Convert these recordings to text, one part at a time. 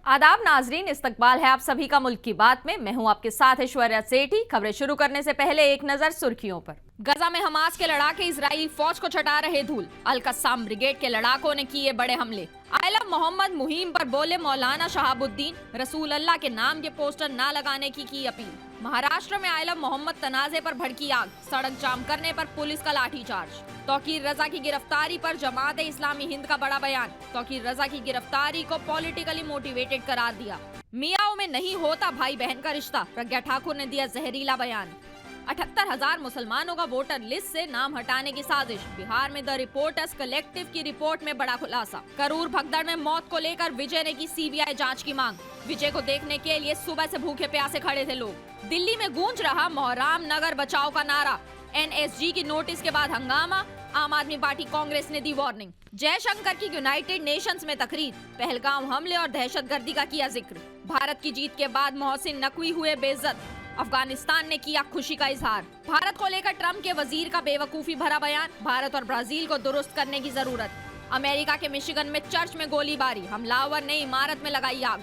आदाब नाजरीन, इस्तकबाल है आप सभी का मुल्क की बात में। मैं हूं आपके साथ ऐश्वर्या सेठी। खबरें शुरू करने से पहले एक नजर सुर्खियों पर। गजा में हमास के लड़ाके इजरायली फौज को छटा रहे धूल। अल कस्साम ब्रिगेड के लड़ाकों ने किए बड़े हमले। आलम मोहम्मद मुहिम पर बोले मौलाना शहाबुद्दीन, रसूल अल्लाह के नाम के पोस्टर ना लगाने की अपील। महाराष्ट्र में आलम मोहम्मद तनाजे पर भड़की आग, सड़क जाम करने पर पुलिस का लाठीचार्ज। तौकीर रजा की गिरफ्तारी पर जमात इस्लामी हिंद का बड़ा बयान। तौकीर रजा की गिरफ्तारी को पॉलिटिकली मोटिवेटेड करार दिया। मियाओं में नहीं होता भाई बहन का रिश्ता, प्रज्ञा ठाकुर ने दिया जहरीला बयान। 78,000 मुसलमानों का वोटर लिस्ट से नाम हटाने की साजिश। बिहार में द रिपोर्टर्स कलेक्टिव की रिपोर्ट में बड़ा खुलासा। करूर भगदड़ में मौत को लेकर विजय ने की सीबीआई जांच की मांग। विजय को देखने के लिए सुबह से भूखे प्यासे खड़े थे लोग। दिल्ली में गूंज रहा मोहराम नगर बचाओ का नारा। एनएसजी की नोटिस के बाद हंगामा। आम आदमी पार्टी कांग्रेस ने दी वार्निंग। जयशंकर की यूनाइटेड नेशंस में तकरीर। पहलगाम हमले और दहशतगर्दी का किया जिक्र। भारत की जीत के बाद मोहसिन नकवी हुए बेइज्जत। अफगानिस्तान ने किया खुशी का इजहार। भारत को लेकर ट्रंप के वजीर का बेवकूफी भरा बयान। भारत और ब्राजील को दुरुस्त करने की जरूरत। अमेरिका के मिशिगन में चर्च में गोलीबारी, हमलावर ने इमारत में लगाई आग।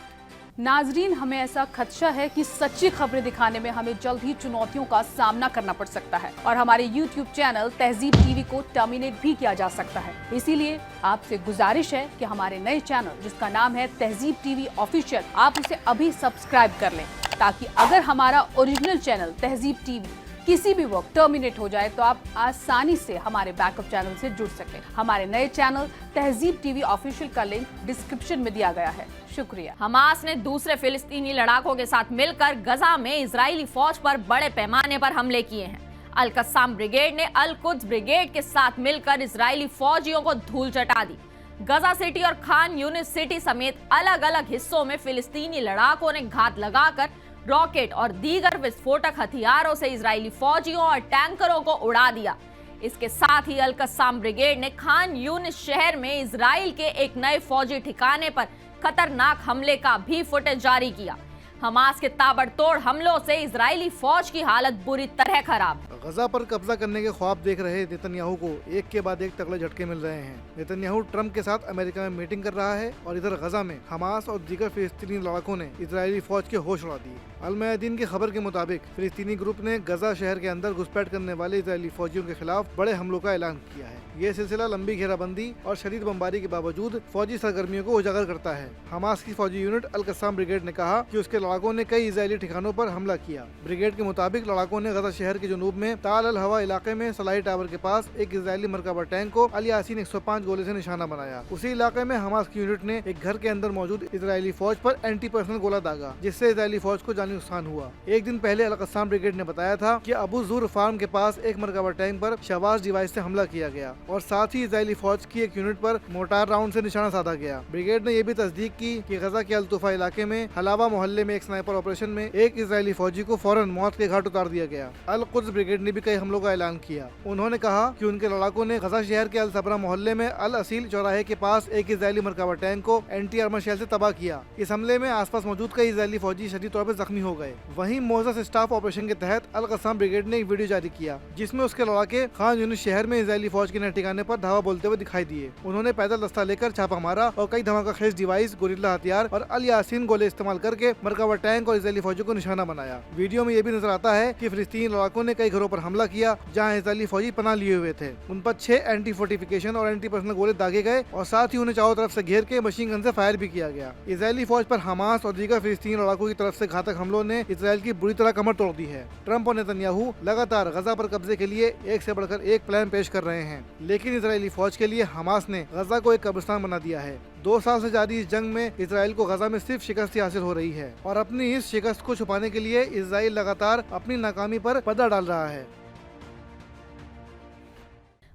नाजरीन, हमें ऐसा खदशा है कि सच्ची खबरें दिखाने में हमें जल्द ही चुनौतियों का सामना करना पड़ सकता है और हमारे YouTube चैनल तहजीब टीवी को टर्मिनेट भी किया जा सकता है। इसीलिए आपसे गुजारिश है कि हमारे नए चैनल जिसका नाम है तहजीब टीवी ऑफिशियल, आप उसे अभी सब्सक्राइब कर लें, ताकि अगर हमारा ओरिजिनल चैनल तहजीब टीवी किसी भी वक्त टर्मिनेट हो जाए तो आप आसानी से हमारे बैकअप चैनल से जुड़ सकें। हमारे नए चैनल तहजीब टीवी ऑफिशियल का लिंक डिस्क्रिप्शन में दिया गया है। शुक्रिया। हमास ने दूसरे फिलिस्तीनी लड़ाकों के साथ मिलकर गजा में इजरायली फौज पर बड़े पैमाने पर हमले किए हैं। अल कस्साम ब्रिगेड ने अल कुद्स ब्रिगेड के साथ मिलकर इजरायली फौजियों को धूल चटा दी। गजा सिटी और खान यूनिस सिटी समेत अलग अलग हिस्सों में फिलिस्तीनी लड़ाकों ने घात लगाकर रॉकेट और दीगर विस्फोटक हथियारों से इजरायली फौजियों और टैंकरों को उड़ा दिया। इसके साथ ही अल कस्साम ब्रिगेड ने खान यूनिस शहर में इजराइल के एक नए फौजी ठिकाने पर खतरनाक हमले का भी फुटेज जारी किया। हमास के ताबड़तोड़ हमलों से इजरायली फौज की हालत बुरी तरह खराब। गजा पर कब्जा करने के ख्वाब देख रहे नेतन्याहू को एक के बाद एक तगड़े झटके मिल रहे हैं। नेतन्याहू ट्रंप के साथ अमेरिका में मीटिंग कर रहा है और इधर गजा में हमास और दीगर फिलिस्तीनी लड़ाकों ने इजरायली फौज के होश उड़ा दिए। अल मयादीन की खबर के मुताबिक फिलिस्तीनी ग्रुप ने गजा शहर के अंदर घुसपैठ करने वाले इजरायली फौजियों के खिलाफ बड़े हमलों का ऐलान किया है। ये सिलसिला लंबी घेराबंदी और शदीद बमबारी के बावजूद फौजी सरगर्मियों को उजागर करता है। हमास की फौजी यूनिट अल कस्साम ब्रिगेड ने कहा कि उसके लड़ाकों ने कई इजरायली ठिकानों पर हमला किया। ब्रिगेड के मुताबिक लड़ाकों ने गजा शहर के जुनूब में ताल अल हवा इलाके में सलाई टावर के पास एक इजरायली मरकबा टैंक को अल यासीन 105 गोले से निशाना बनाया। उसी इलाके में हमास की यूनिट ने एक घर के अंदर मौजूद इजरायली फौज पर एंटी पर्सनल गोला दागा, जिससे इजरायली फौज को जानी नुकसान हुआ। एक दिन पहले अल कस्साम ब्रिगेड ने बताया था कि अबू जुर फार्म के पास एक मरकबा टैंक पर शवाज डिवाइस से हमला किया गया और साथ ही इजरायली फौज की एक यूनिट पर मोटार राउंड से निशाना साधा गया। ब्रिगेड ने यह भी तस्दीक की कि गजा के अल-तुफा इलाके में हलावा मोहल्ले में एक स्नाइपर ऑपरेशन में एक इजरायली फौजी को फौरन मौत के घाट उतार दिया गया। अल कुद्स ब्रिगेड ने भी कई हमलों का ऐलान किया। उन्होंने कहा कि उनके लड़ाकों ने गजा शहर के अल सबरा मोहल्ले में अल असील चौराहे के पास एक इजरायली मरकबा टैंक को एंटी आर्मर शेल से तबाह किया। इस हमले में आसपास मौजूद कई इजरायली फौजी शदीद तौर पर जख्मी हो गए। वहीं मोज़स स्टाफ ऑपरेशन के तहत अल कस्साम ब्रिगेड ने एक वीडियो जारी किया, जिसमें उसके लड़ाके खान यूनिस शहर में इजरायली फौज के नए ठिकाने पर धावा बोलते हुए दिखाई दिए। उन्होंने पैदल दस्ता लेकर छापा मारा और कई धमाका खेज डिवाइस, गोरिल्ला हथियार और अल यासीन गोले इस्तेमाल करके मरकबा टैंक और इजरायली फौजी को निशाना बनाया। वीडियो में यह भी नजर आता है कि फिलिस्तीनी लड़ाकों ने कई घरों पर हमला किया जहां इजरायली फौजी पनाह लिए हुए थे। उन पर 6 एंटी फोर्टिफिकेशन और एंटी पर्सनल गोले दागे गए और साथ ही उन्हें चारों तरफ से घेर के मशीन गन से फायर भी किया गया। इजरायली फौज पर हमास और दीगर फिलिस्तीनी लड़ाकों की तरफ से घातक हमलों ने इजरायल की बुरी तरह कमर तोड़ दी है। ट्रंप और नेतन्याहू लगातार गजा पर कब्जे के लिए एक से बढ़कर एक प्लान पेश कर रहे हैं, लेकिन इजरायली फौज के लिए हमास ने गजा को एक कब्रिस्तान बना दिया है। 2 साल से जारी इस जंग में इजराइल को गजा में सिर्फ शिकस्त ही हासिल हो रही है और अपनी इस शिकस्त को छुपाने के लिए इजराइल लगातार अपनी नाकामी पर पर्दा डाल रहा है।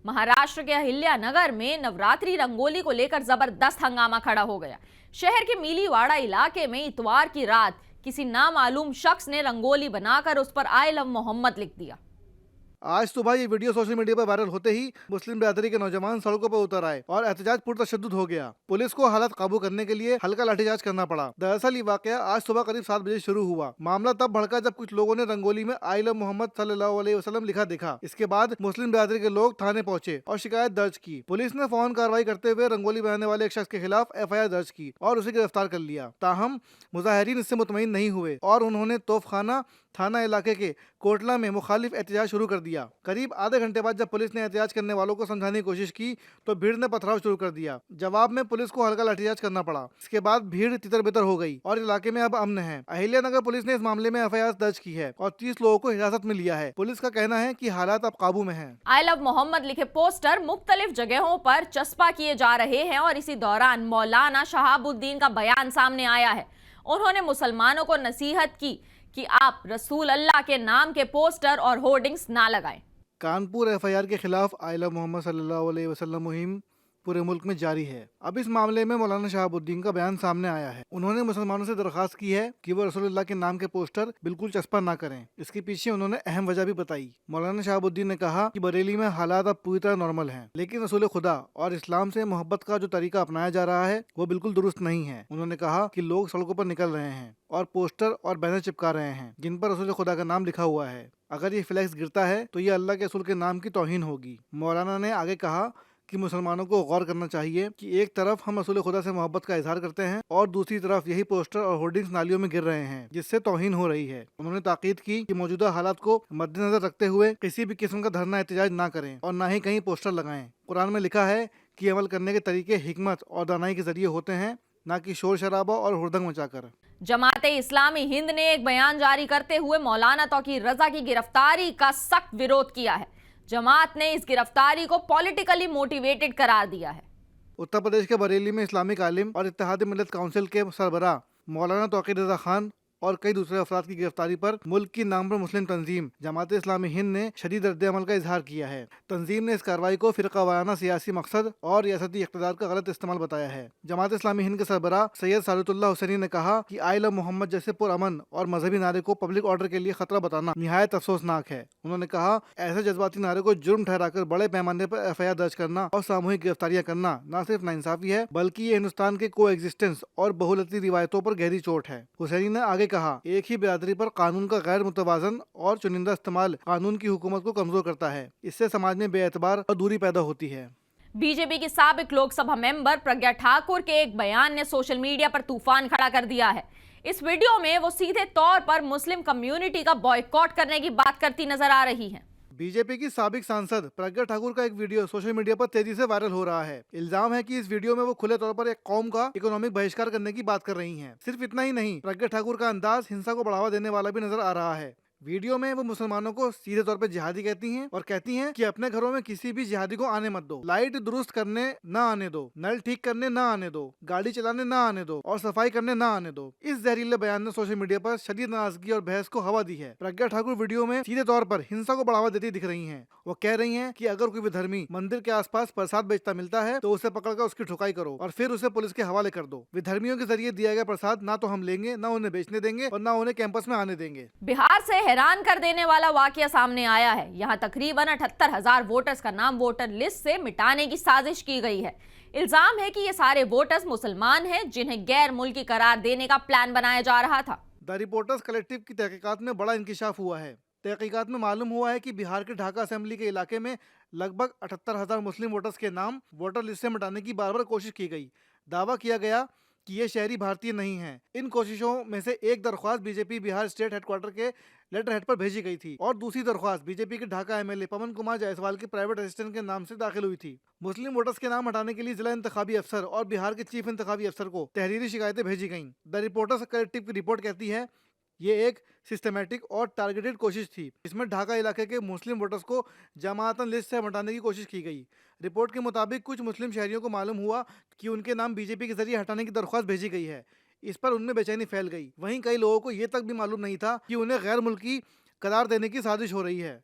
महाराष्ट्र के अहिल्या नगर में नवरात्रि रंगोली को लेकर जबरदस्त हंगामा खड़ा हो गया। शहर के मीलीवाड़ा इलाके में इतवार की रात किसी नामालूम शख्स ने रंगोली बनाकर उस पर आई लव मोहम्मद लिख दिया। आज सुबह ये वीडियो सोशल मीडिया पर वायरल होते ही मुस्लिम बिरादरी के नौजवान सड़कों पर उतर आए और एहतजाज पुरतशद्दुद हो गया। पुलिस को हालात काबू करने के लिए हल्का लाठीचार्ज करना पड़ा। दरअसल ये वाकया आज सुबह करीब 7 बजे शुरू हुआ। मामला तब भड़का जब कुछ लोगों ने रंगोली में आई लव मोहम्मद सल्लल्लाहु अलैहि वसल्लम लिखा देखा। इसके बाद मुस्लिम बिरादरी के लोग थाने पहुंचे और शिकायत दर्ज की। पुलिस ने फौरन कार्रवाई करते हुए रंगोली बनाने वाले एक शख्स के खिलाफ FIR दर्ज की और उसे गिरफ्तार कर लिया। ताहम मुजाहिरीन इससे मुतमईन नहीं हुए और उन्होंने तोफखाना थाना इलाके के कोटला में मुखालिफ एहतजाज शुरू कर दिया। करीब आधे घंटे बाद जब पुलिस ने एहतजाज करने वालों को समझाने की कोशिश की तो भीड़ ने पथराव शुरू कर दिया। जवाब में पुलिस को हल्का लाठीचार्ज करना पड़ा। इसके बाद भीड़ तितर बितर हो गई और इलाके में अब अमन है। अहिल्यानगर पुलिस ने इस मामले में FIR दर्ज की है और 30 लोगों को हिरासत में लिया है। पुलिस का कहना है कि हालात अब काबू में हैं। आई लव मोहम्मद लिखे पोस्टर मुख्तलिफ जगहों पर चस्पा किए जा रहे हैं और इसी दौरान मौलाना शहाबुद्दीन का बयान सामने आया है। उन्होंने मुसलमानों को नसीहत की कि आप रसूल अल्लाह के नाम के पोस्टर और होर्डिंग्स ना लगाएं। कानपुर FIR के खिलाफ आई लव मोहम्मद सल्लल्लाहु अलैहि वसल्लम मुहिम पूरे मुल्क में जारी है। अब इस मामले में मौलाना शहाबुद्दीन का बयान सामने आया है। उन्होंने मुसलमानों से दरखास्त की है कि वो रसूलुल्लाह के नाम के पोस्टर बिल्कुल चस्पा ना करें। इसके पीछे उन्होंने अहम वजह भी बताई। मौलाना शहाबुद्दीन ने कहा कि बरेली में हालात अब पूरी तरह नॉर्मल हैं, लेकिन रसूल खुदा और इस्लाम से मोहब्बत का जो तरीका अपनाया जा रहा है वो बिल्कुल दुरुस्त नहीं है। उन्होंने कहा कि लोग सड़कों पर निकल रहे हैं और पोस्टर और बैनर चिपका रहे हैं जिन पर रसूल खुदा का नाम लिखा हुआ है। अगर ये फ्लैक्स गिरता है तो ये अल्लाह के रसूल के नाम की तौहीन होगी। मौलाना ने आगे कहा कि मुसलमानों को गौर करना चाहिए कि एक तरफ हम रसूल खुदा से मोहब्बत का इजहार करते हैं और दूसरी तरफ यही पोस्टर और होर्डिंग्स नालियों में गिर रहे हैं जिससे तौहीन हो रही है। उन्होंने ताकीद की कि मौजूदा हालात को मद्देनजर रखते हुए किसी भी किस्म का धरना एहतजाज ना करें और ना ही कहीं पोस्टर लगाएं। कुरान में लिखा है कि अमल करने के तरीके हिकमत और दानाई के जरिए होते हैं, ना कि शोर शराबा और हुड़दंग मचाकर। जमाते इस्लामी हिंद ने एक बयान जारी करते हुए मौलाना तौकीर रजा की गिरफ्तारी का सख्त विरोध किया है। जमात ने इस गिरफ्तारी को पॉलिटिकली मोटिवेटेड करार दिया है। उत्तर प्रदेश के बरेली में इस्लामिक आलिम और इत्तेहादी मिल्लत काउंसिल के सरबराह मौलाना तौकीर रजा खान और कई दूसरे अफराद की गिरफ्तारी पर मुल्क की नामवर मुस्लिम तंजीम जमाते इस्लामी हिंद ने शदीद रद्द-ए-अमल का इजहार किया है। तंजीम ने इस कार्रवाई को फिरकावाराना सियासी मकसद और रियासती इख्तिदार का गलत इस्तेमाल बताया है। जमात इस्लामी हिंद के सरबराह सैयद सादतुल्लाह हुसैनी ने कहा कि आई लव मोहम्मद जैसे पुरअमन और मजहबी नारे को पब्लिक ऑर्डर के लिए खतरा बताना निहायत अफसोसनाक है। उन्होंने कहा ऐसे जज्बाती नारे को जुर्म ठहराकर बड़े पैमाने पर FIR दर्ज करना और सामूहिक गिरफ्तारियां करना न सिर्फ नाइंसाफी है बल्कि ये हिंदुस्तान के को एग्जिस्टेंस और बहुलती रिवायतों पर गहरी चोट है। हुसैनी ने आगे कहा एक ही बिरादरी पर कानून का गैर मुतवाजन और चुनिंदा इस्तेमाल कानून की हुकूमत को कमजोर करता है। इससे समाज में बेएतबार और दूरी पैदा होती है। बीजेपी की साबिक लोकसभा मेंबर प्रज्ञा ठाकुर के एक बयान ने सोशल मीडिया पर तूफान खड़ा कर दिया है। इस वीडियो में वो सीधे तौर पर मुस्लिम कम्युनिटी का बॉयकॉट करने की बात करती नजर आ रही हैं। बीजेपी की साबिक सांसद प्रज्ञा ठाकुर का एक वीडियो सोशल मीडिया पर तेजी से वायरल हो रहा है। इल्जाम है कि इस वीडियो में वो खुले तौर पर एक कौम का इकोनॉमिक बहिष्कार करने की बात कर रही हैं। सिर्फ इतना ही नहीं, प्रज्ञा ठाकुर का अंदाज हिंसा को बढ़ावा देने वाला भी नजर आ रहा है। वीडियो में वो मुसलमानों को सीधे तौर पर जिहादी कहती हैं और कहती हैं कि अपने घरों में किसी भी जिहादी को आने मत दो, लाइट दुरुस्त करने ना आने दो, नल ठीक करने ना आने दो, गाड़ी चलाने ना आने दो और सफाई करने ना आने दो। इस जहरीले बयान ने सोशल मीडिया पर शदीद नाराजगी और बहस को हवा दी है। प्रज्ञा ठाकुर वीडियो में सीधे तौर पर हिंसा को बढ़ावा देती दिख रही हैं। वो कह रही हैं कि अगर कोई विधर्मी मंदिर के आसपास प्रसाद बेचता मिलता है तो उसे पकड़कर उसकी ठुकाई करो और फिर उसे पुलिस के हवाले कर दो। विधर्मियों के जरिए दिया गया प्रसाद ना तो हम लेंगे, ना उन्हें बेचने देंगे और ना उन्हें कैंपस में आने देंगे। बिहार से हैरान कर देने वाला वाकया सामने आया है। यहाँ तकरीबन 78,000 वोटर्स का नाम वोटर लिस्ट से मिटाने की साजिश की गई है। इल्जाम है कि ये सारे वोटर्स मुसलमान हैं जिन्हें गैर मुल्की करार देने का प्लान बनाया जा रहा था। द रिपोर्टर्स कलेक्टिव की तहकीकात में बड़ा इंकिशाफ हुआ है। तहकीकात में मालूम हुआ है कि बिहार के ढाका असेंबली के इलाके में लगभग 78,000 मुस्लिम वोटर्स के नाम वोटर लिस्ट से मिटाने की बार बार कोशिश की गई। दावा किया गया कि ये शहरी भारतीय नहीं हैं। इन कोशिशों में से एक दरख्वास्त बीजेपी बिहार स्टेट हेडक्वार्टर के लेटर हेड पर भेजी गई थी और दूसरी दरख्वास्त बीजेपी के ढाका MLA पवन कुमार जायसवाल के प्राइवेट असिस्टेंट के नाम से दाखिल हुई थी। मुस्लिम वोटर्स के नाम हटाने के लिए जिला इंतखाबी अफसर और बिहार के चीफ इंतखाबी अफसर को तहरीरी शिकायतें भेजी गईं। द रिपोर्टर्स कलेक्टिव की रिपोर्ट कहती है ये एक सिस्टमेटिक और टारगेटेड कोशिश थी। इसमें ढाका इलाके के मुस्लिम वोटर्स को जमाअतन लिस्ट से हटाने की कोशिश की गई। रिपोर्ट के मुताबिक कुछ मुस्लिम शहरियों को मालूम हुआ कि उनके नाम बीजेपी के जरिए हटाने की दरख्वास्त भेजी गई है। इस पर उनमें बेचैनी फैल गई। वहीं कई लोगों को ये तक भी मालूम नहीं था कि उन्हें गैर मुल्की करार देने की साजिश हो रही है।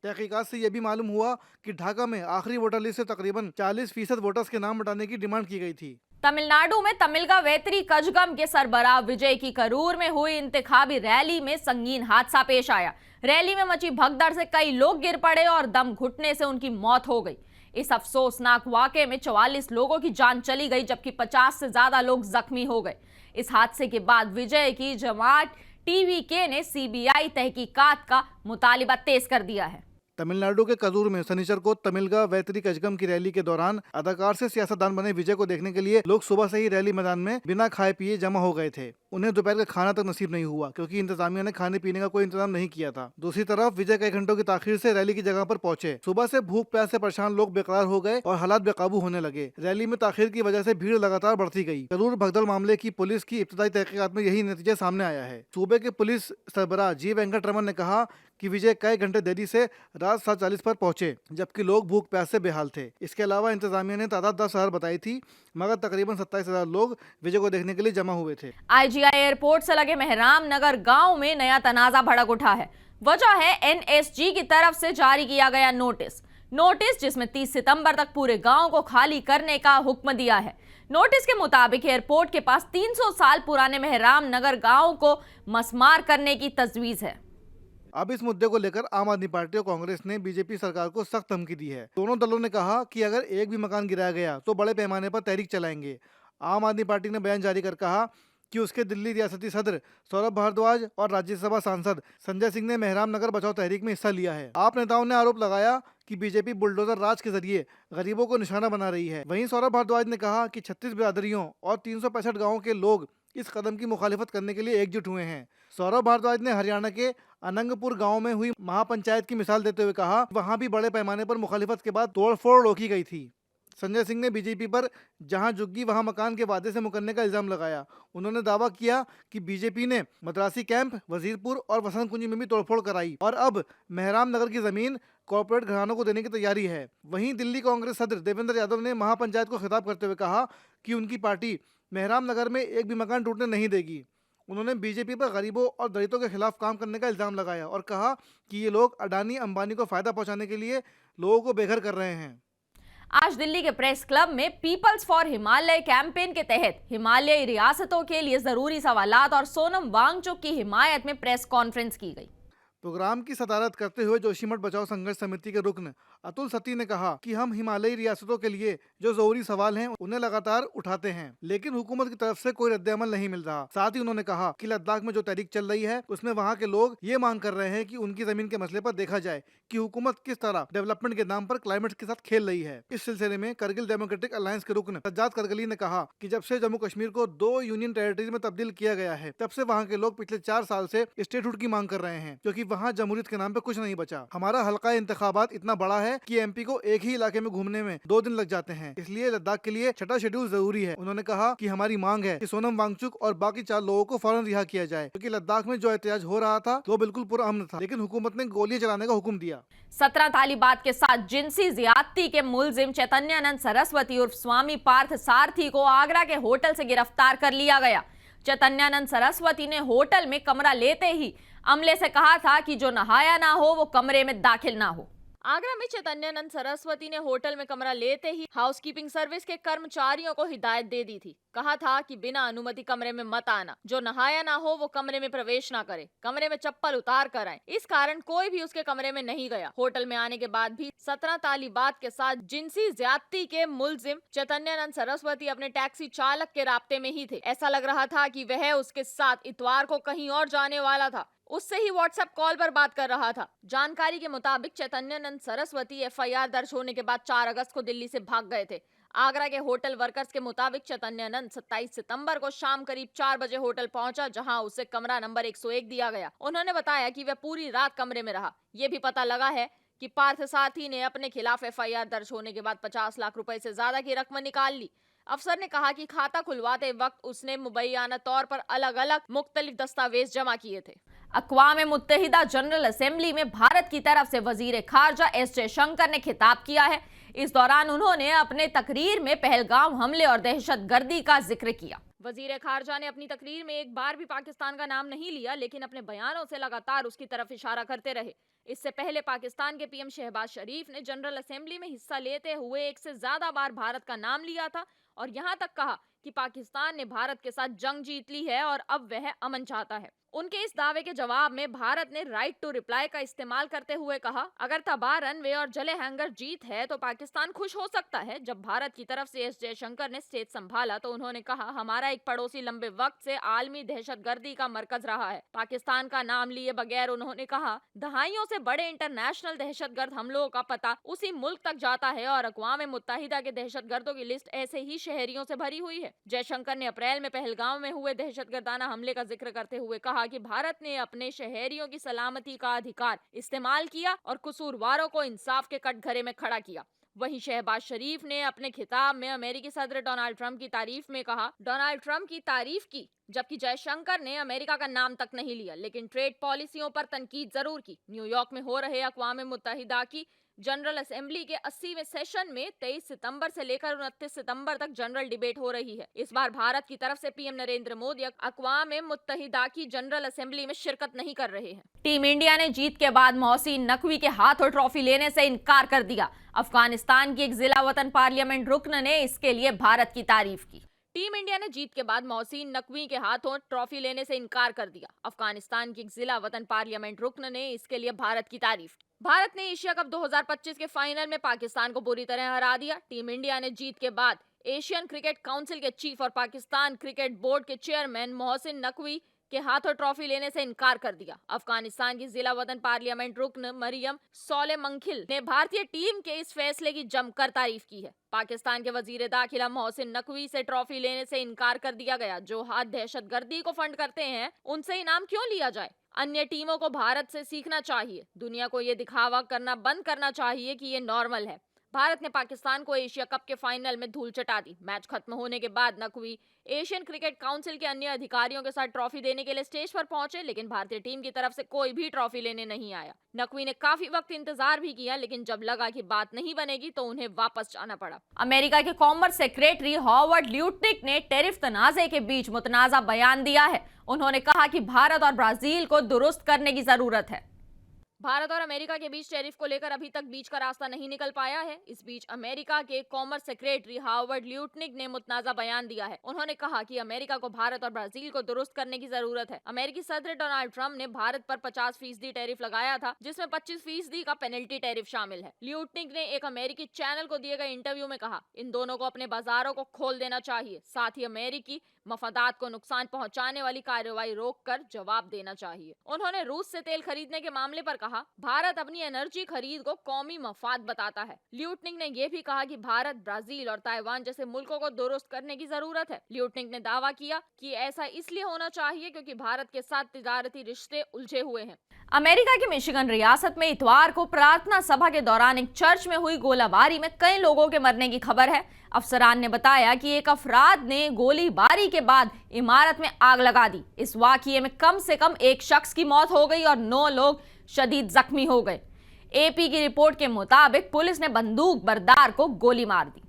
तहकीकात से यह भी मालूम हुआ कि ढाका में आखिरी वोटर लिस्ट से तकरीबन 40% वोटर्स के नाम हटाने की डिमांड की गई थी। तमिलनाडु में तमिलगा वेतरी कजगम के सरबराह विजय की करूर में हुई इंतखाबी रैली में संगीन हादसा पेश आया। रैली में मची भगदड़ से कई लोग गिर पड़े और दम घुटने से उनकी मौत हो गई। इस अफसोसनाक वाकये में 44 लोगों की जान चली गई, जबकि 50 से ज्यादा लोग जख्मी हो गए। इस हादसे के बाद विजय की जमात टीवीके ने सीबीआई तहकीकात का मुतालिबा तेज कर दिया है। तमिलनाडु के करूर में शनिचर को तमिलगा वैतरी कजगम की रैली के दौरान अदाकार से सियासतदान बने विजय को देखने के लिए लोग सुबह से ही रैली मैदान में बिना खाए पिए जमा हो गए थे। उन्हें दोपहर का खाना तक नसीब नहीं हुआ क्योंकि इंतजामिया ने खाने पीने का कोई इंतजाम नहीं किया था। दूसरी तरफ विजय कई घंटों की ताखीर से रैली की जगह पर पहुंचे। सुबह से भूख प्यास से परेशान लोग बेकरार हो गए और हालात बेकाबू होने लगे। रैली में ताखीर की वजह से भीड़ लगातार बढ़ती गई। करूर भगदड़ मामले की पुलिस की इब्तदाई तहकीकात में यही नतीजा सामने आया है। सूबे के पुलिस सरबराह जी वेंकटरमन ने कहा कि विजय कई घंटे देरी से रात 7:40 पर पहुंचे, जबकि लोग भूख प्यास से बेहाल थे। इसके अलावा इंतजामिया ने तादाद 10,000 बताई थी, मगर तकरीबन 27,000 लोग विजय को देखने के लिए जमा हुए थे। आईजीआई एयरपोर्ट से लगे मेहराम नगर गांव में नया तनाजा भड़क उठा है। वजह है एनएसजी की तरफ से जारी किया गया नोटिस जिसमें 30 सितंबर तक पूरे गांव को खाली करने का हुक्म दिया है। नोटिस के मुताबिक एयरपोर्ट के पास 300 साल पुराने मेहराम नगर गांव को मसमार करने की तजवीज है। अब इस मुद्दे को लेकर आम आदमी पार्टी और कांग्रेस ने बीजेपी सरकार को सख्त धमकी दी है। दोनों दलों ने कहा कि अगर एक भी मकान गिराया गया तो बड़े पैमाने पर तहरीक चलाएंगे। आम आदमी पार्टी ने बयान जारी कर कहा कि उसके दिल्ली रियासती सदर सौरभ भारद्वाज और राज्यसभा सांसद संजय सिंह ने मेहराम नगर बचाओ तहरीक में हिस्सा लिया है। आप नेताओं ने आरोप लगाया कि बीजेपी बुलडोजर राज के जरिए गरीबों को निशाना बना रही है। वहीं सौरभ भारद्वाज ने कहा कि 36 बिरादरियों और 365 गाँवों के लोग इस कदम की मुखालिफत करने के लिए एकजुट हुए हैं। सौरभ भारद्वाज ने हरियाणा के अनंगपुर गांव में हुई महापंचायत की मिसाल देते हुए कहा वहां भी बड़े पैमाने पर मुखालिफत के बाद तोड़फोड़ रोकी गई थी। संजय सिंह ने बीजेपी पर जहां झुग्गी वहां मकान के वादे से मुकरने का इल्जाम लगाया। उन्होंने दावा किया कि बीजेपी ने मद्रासी कैंप, वजीरपुर और वसंत कुंज में भी तोड़फोड़ कराई और अब मेहराम नगर की जमीन कॉर्पोरेट घरानों को देने की तैयारी है। वहीं दिल्ली कांग्रेस सदर देवेंद्र यादव ने महापंचायत को खिताब करते हुए कहा कि उनकी पार्टी मेहराम नगर में एक भी मकान टूटने नहीं देगी। उन्होंने बीजेपी पर गरीबों और दलितों के खिलाफ काम करने का इल्जाम लगाया और कहा कि ये लोग अडानी अंबानी को फायदा पहुंचाने के लिए लोगों को बेघर कर रहे हैं। आज दिल्ली के प्रेस क्लब में पीपल्स फॉर हिमालय कैंपेन के तहत हिमालयी रियासतों के लिए जरूरी सवालात और सोनम वांगचुक की हिमायत में प्रेस कॉन्फ्रेंस की गई। प्रोग्राम की सदारत करते हुए जोशीमठ बचाओ संघर्ष समिति के रुकन अतुल सती ने कहा कि हम हिमालयी रियासतों के लिए जो जरूरी सवाल हैं उन्हें लगातार उठाते हैं, लेकिन हुकूमत की तरफ से कोई रद्द-ए-अमल नहीं मिल रहा। साथ ही उन्होंने कहा कि लद्दाख में जो तहरीक चल रही है उसमें वहां के लोग ये मांग कर रहे हैं कि उनकी जमीन के मसले पर देखा जाए कि हुकूमत किस तरह डेवलपमेंट के नाम पर क्लाइमेट के साथ खेल रही है। इस सिलसिले में करगिल डेमोक्रेटिक अलायंस के रुकन सज्जाद करगली ने कहा कि जब से जम्मू कश्मीर को 2 यूनियन टेरिटरीज में तब्दील किया गया है तब से वहाँ के लोग पिछले 4 साल से स्टेटहुड की मांग कर रहे हैं, क्योंकि वहाँ जमहूरियत के नाम पे कुछ नहीं बचा। हमारा हल्का इंतखाबात इतना बड़ा है कि एमपी को एक ही इलाके में घूमने में 2 दिन लग जाते हैं, इसलिए लद्दाख के लिए छठा शेड्यूल जरूरी है। उन्होंने कहा कि हमारी मांग है कि सोनम वांगचुक और बाकी 4 लोगों को फौरन रिहा किया जाए, क्योंकि लद्दाख में जो एहतियाज हो रहा था वो बिल्कुल पुरअमन था, लेकिन हुकूमत ने गोलियां चलाने का हुक्म दिया। 17 तालिबात के साथ जिनसी ज्यादती के मुलजिम चैतन्यानंद सरस्वती उर्फ स्वामी पार्थ सारथी को आगरा के होटल से गिरफ्तार कर लिया गया। चैतन्यानंद सरस्वती ने होटल में कमरा लेते ही अमले से कहा था कि जो नहाया ना हो वो कमरे में दाखिल ना हो। आगरा में चैतन्यानंद सरस्वती ने होटल में कमरा लेते ही हाउसकीपिंग सर्विस के कर्मचारियों को हिदायत दे दी थी। कहा था कि बिना अनुमति कमरे में मत आना, जो नहाया ना हो वो कमरे में प्रवेश ना करे, कमरे में चप्पल उतार कर आए। इस कारण कोई भी उसके कमरे में नहीं गया। होटल में आने के बाद भी 17 तालिबात के साथ जिनसी ज्यादती के मुलजिम चैतन्यानंद सरस्वती अपने टैक्सी चालक के राब्ते में ही थे। ऐसा लग रहा था कि वह उसके साथ इतवार को कहीं और जाने वाला था, उससे ही व्हाट्सएप कॉल पर बात कर रहा था। जानकारी के मुताबिक चैतन्यानंद सरस्वती एफआईआर दर्ज होने के बाद 4 अगस्त को दिल्ली से भाग गए थे। आगरा के होटल वर्कर्स के मुताबिक चैतन्यानंद 27 सितंबर को शाम करीब 4 बजे होटल पहुंचा, जहां उसे कमरा नंबर 101 दिया गया। उन्होंने बताया कि वह पूरी रात कमरे में रहा। ये भी पता लगा है कि पार्थ सारथी ने अपने खिलाफ एफआईआर दर्ज होने के बाद 50 लाख रुपए से ज्यादा की रकम निकाल ली। अफसर ने कहा कि खाता खुलवाते वक्त उसने मुबैयाना तौर पर अलग अलग मुख्तलिफ दस्तावेज जमा किए थे। अक़वाम मुत्तहिदा जनरल असेंबली में भारत की तरफ से वजीर खारजा एस जयशंकर ने खिताब किया है। इस दौरान उन्होंने अपने तकरीर में पहलगाम हमले और दहशतगर्दी का जिक्र किया। वजीर खारजा ने अपनी तकरीर में एक बार भी पाकिस्तान का नाम नहीं लिया, लेकिन अपने बयानों से लगातार उसकी तरफ इशारा करते रहे। इससे पहले पाकिस्तान के पीएम शहबाज शरीफ ने जनरल असेंबली में हिस्सा लेते हुए 1 से ज्यादा बार भारत का नाम लिया था और यहां तक कहा कि पाकिस्तान ने भारत के साथ जंग जीत ली है और अब वह अमन चाहता है। उनके इस दावे के जवाब में भारत ने राइट टू रिप्लाई का इस्तेमाल करते हुए कहा, अगर तबाह रनवे और जले हैंगर जीत है तो पाकिस्तान खुश हो सकता है। जब भारत की तरफ से एस जयशंकर ने स्टेज संभाला तो उन्होंने कहा, हमारा एक पड़ोसी लंबे वक्त से आलमी दहशतगर्दी का मरकज रहा है। पाकिस्तान का नाम लिए बगैर उन्होंने कहा, दहाइयों से बड़े इंटरनेशनल दहशतगर्द हमलों का पता उसी मुल्क तक जाता है और अक़वाम मुत्तहिदा के दहशतगर्दों की लिस्ट ऐसे ही शहरियों से भरी हुई है। जयशंकर ने अप्रैल में पहलगाम में हुए दहशतगर्दाना हमले का जिक्र करते हुए कहा कि भारत ने अपने शहरियों की सलामती का अधिकार इस्तेमाल किया और कसूरवारों को इंसाफ के कटघरे में खड़ा किया। वहीं शहबाज शरीफ ने अपने खिताब में अमेरिकी सदर डोनाल्ड ट्रंप की तारीफ में कहा, डोनाल्ड ट्रंप की तारीफ की, जबकि जयशंकर ने अमेरिका का नाम तक नहीं लिया, लेकिन ट्रेड पॉलिसियों पर तनकीद जरूर की। न्यूयॉर्क में हो रहे अक़वाम मुत्तहिदा की जनरल असेंबली के 80वें सेशन में 23 सितंबर से लेकर 29 सितंबर तक जनरल डिबेट हो रही है। इस बार भारत की तरफ से पीएम नरेंद्र मोदी अक़वाम मुत्तहिदा की जनरल असेंबली में शिरकत नहीं कर रहे हैं। टीम इंडिया ने जीत के बाद मोहसिन नकवी के हाथों ट्रॉफी लेने से इनकार कर दिया। अफगानिस्तान की एक जिला वतन पार्लियामेंट रुकन ने इसके लिए भारत की तारीफ की। टीम इंडिया ने जीत के बाद मोहसिन नकवी के हाथों ट्रॉफी लेने से इनकार कर दिया। अफगानिस्तान की एक जिला वतन पार्लियामेंट रुकन ने इसके लिए भारत की तारीफ की। भारत ने एशिया कप 2025 के फाइनल में पाकिस्तान को बुरी तरह हरा दिया। टीम इंडिया ने जीत के बाद एशियन क्रिकेट काउंसिल के चीफ और पाकिस्तान क्रिकेट बोर्ड के चेयरमैन मोहसिन नकवी के हाथों ट्रॉफी लेने से इनकार कर दिया। अफगानिस्तान की जिला वतन पार्लियामेंट रुकन मरियम सोलेमंखिल ने भारतीय टीम के इस फैसले की जमकर तारीफ की है। पाकिस्तान के वजीर दाखिला मोहसिन नकवी से ट्रॉफी लेने से इनकार कर दिया गया। जो हाथ दहशतगर्दी को फंड करते हैं उनसे इनाम क्यों लिया जाए? अन्य टीमों को भारत से सीखना चाहिए। दुनिया को ये दिखावा करना बंद करना चाहिए कि ये नॉर्मल है। भारत ने पाकिस्तान को एशिया कप के फाइनल में धूल चटा दी। मैच खत्म होने के बाद नकवी एशियन क्रिकेट काउंसिल के अन्य अधिकारियों के साथ ट्रॉफी देने के लिए स्टेज पर पहुंचे, लेकिन भारतीय टीम की तरफ से कोई भी ट्रॉफी लेने नहीं आया। नकवी ने काफी वक्त इंतजार भी किया, लेकिन जब लगा कि बात नहीं बनेगी तो उन्हें वापस जाना पड़ा। अमेरिका के कॉमर्स सेक्रेटरी हॉवर्ड ल्यूटनिक ने टैरिफ तनाज़े के बीच मुतनाज़ा बयान दिया है। उन्होंने कहा कि भारत और ब्राजील को दुरुस्त करने की जरूरत है। भारत और अमेरिका के बीच टैरिफ को लेकर अभी तक बीच का रास्ता नहीं निकल पाया है। इस बीच अमेरिका के कॉमर्स सेक्रेटरी हॉवर्ड ल्यूटनिक ने मुतनाज़ा बयान दिया है। उन्होंने कहा कि अमेरिका को भारत और ब्राजील को दुरुस्त करने की जरूरत है। अमेरिकी सदर डोनाल्ड ट्रंप ने भारत पर 50% टैरिफ लगाया था, जिसमें 25% का पेनल्टी टैरिफ शामिल है। ल्यूटनिक ने एक अमेरिकी चैनल को दिए गए इंटरव्यू में कहा, इन दोनों को अपने बाजारों को खोल देना चाहिए, साथ ही अमेरिकी मफादात को नुकसान पहुंचाने वाली कार्रवाई रोककर जवाब देना चाहिए। उन्होंने रूस से तेल खरीदने के मामले पर कहा, भारत अपनी एनर्जी खरीद को कौमी मफाद बताता है। ल्यूटनिक ने यह भी कहा कि भारत, ब्राजील और ताइवान जैसे मुल्कों को दुरुस्त करने की जरूरत है। ल्यूटनिक ने दावा किया कि ऐसा इसलिए होना चाहिए क्योंकि भारत के साथ तिजारती रिश्ते उलझे हुए हैं। अमेरिका की मिशिगन रियासत में इतवार को प्रार्थना सभा के दौरान एक चर्च में हुई गोलाबारी में कई लोगों के मरने की खबर है। अफसरान ने बताया कि एक अफराद ने गोलीबारी के बाद इमारत में आग लगा दी। इस वाकये में कम से कम एक शख्स की मौत हो गई और 9 लोग शदीद जख्मी हो गए। एपी की रिपोर्ट के मुताबिक पुलिस ने बंदूक बरदार को गोली मार दी।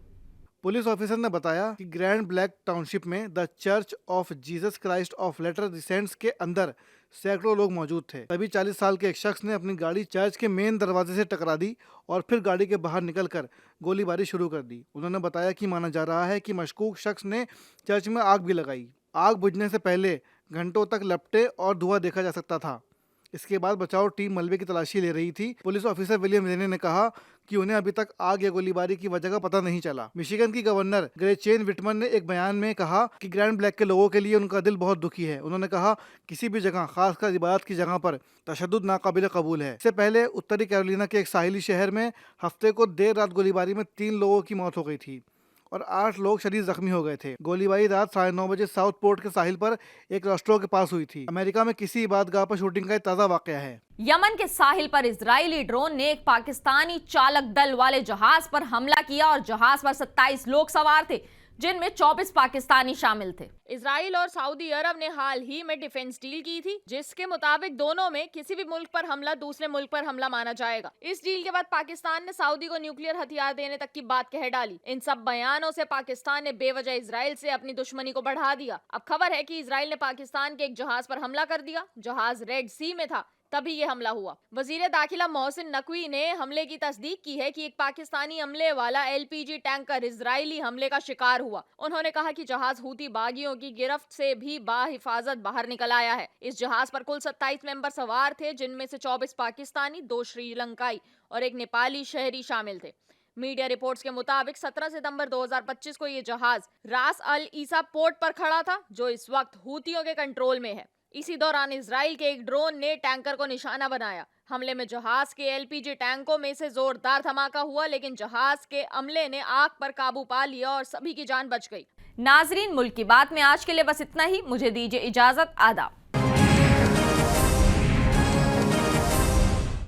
पुलिस ऑफिसर ने बताया कि ग्रैंड ब्लैक टाउनशिप में the Church of Jesus Christ of Latter Day Saints के अंदर सैकड़ों लोग मौजूद थे। तभी 40 साल के एक शख्स ने अपनी गाड़ी चर्च के मेन दरवाजे से टकरा दी और फिर गाड़ी के बाहर निकलकर गोलीबारी शुरू कर दी। उन्होंने बताया कि माना जा रहा है कि मशकूक शख्स ने चर्च में आग भी लगाई। आग बुझने से पहले घंटों तक लपटे और धुआं देखा जा सकता था। इसके बाद बचाव टीम मलबे की तलाशी ले रही थी। पुलिस ऑफिसर विलियम रेने ने कहा कि उन्हें अभी तक आग या गोलीबारी की वजह का पता नहीं चला। मिशिगन की गवर्नर ग्रेचेन विटमन ने एक बयान में कहा कि ग्रैंड ब्लैक के लोगों के लिए उनका दिल बहुत दुखी है। उन्होंने कहा, किसी भी जगह, खासकर इबादत की जगह पर तशद्दुद नाकाबिल कबूल है। इससे पहले उत्तरी कैरोलिना के एक साहिली शहर में हफ्ते को देर रात गोलीबारी में 3 लोगों की मौत हो गई थी और 8 लोग शदीद जख्मी हो गए थे। गोलीबारी रात 9:30 बजे साउथ पोर्ट के साहिल पर एक रेस्टोरेंट के पास हुई थी। अमेरिका में किसी इबादतगाह पर शूटिंग का एक ताज़ा वाकया है। यमन के साहिल पर इजरायली ड्रोन ने एक पाकिस्तानी चालक दल वाले जहाज पर हमला किया और जहाज पर 27 लोग सवार थे, जिनमें 24 पाकिस्तानी शामिल थे। इजराइल और सऊदी अरब ने हाल ही में डिफेंस डील की थी, जिसके मुताबिक दोनों में किसी भी मुल्क पर हमला दूसरे मुल्क पर हमला माना जाएगा। इस डील के बाद पाकिस्तान ने सऊदी को न्यूक्लियर हथियार देने तक की बात कह डाली। इन सब बयानों से पाकिस्तान ने बेवजह इजराइल से अपनी दुश्मनी को बढ़ा दिया। अब खबर है कि इजराइल ने पाकिस्तान के एक जहाज पर हमला कर दिया। जहाज रेड सी में था, तभी ये हमला हुआ। वजीर दाखिला मोहसिन नकवी ने हमले की तस्दीक की है कि एक पाकिस्तानी अमले वाला एलपीजी टैंकर इजरायली हमले का शिकार हुआ। उन्होंने कहा कि जहाज हूती बागियों की गिरफ्त से भी बाहिफाजत बाहर निकल आया है। इस जहाज पर कुल 27 मेंबर सवार थे, जिनमें से 24 पाकिस्तानी, 2 श्रीलंकाई और एक नेपाली शहरी शामिल थे। मीडिया रिपोर्ट्स के मुताबिक 17 सितंबर 2025 को ये जहाज रास अल ईसा पोर्ट पर खड़ा था, जो इस वक्त हूतियों के कंट्रोल में है। इसी दौरान इजराइल के एक ड्रोन ने टैंकर को निशाना बनाया। हमले में जहाज के एलपीजी टैंकों में से जोरदार धमाका हुआ, लेकिन जहाज के अमले ने आग पर काबू पा लिया और सभी की जान बच गई। नाजरीन, मुल्क की बात में आज के लिए बस इतना ही। मुझे दीजिए इजाजत। आदाब।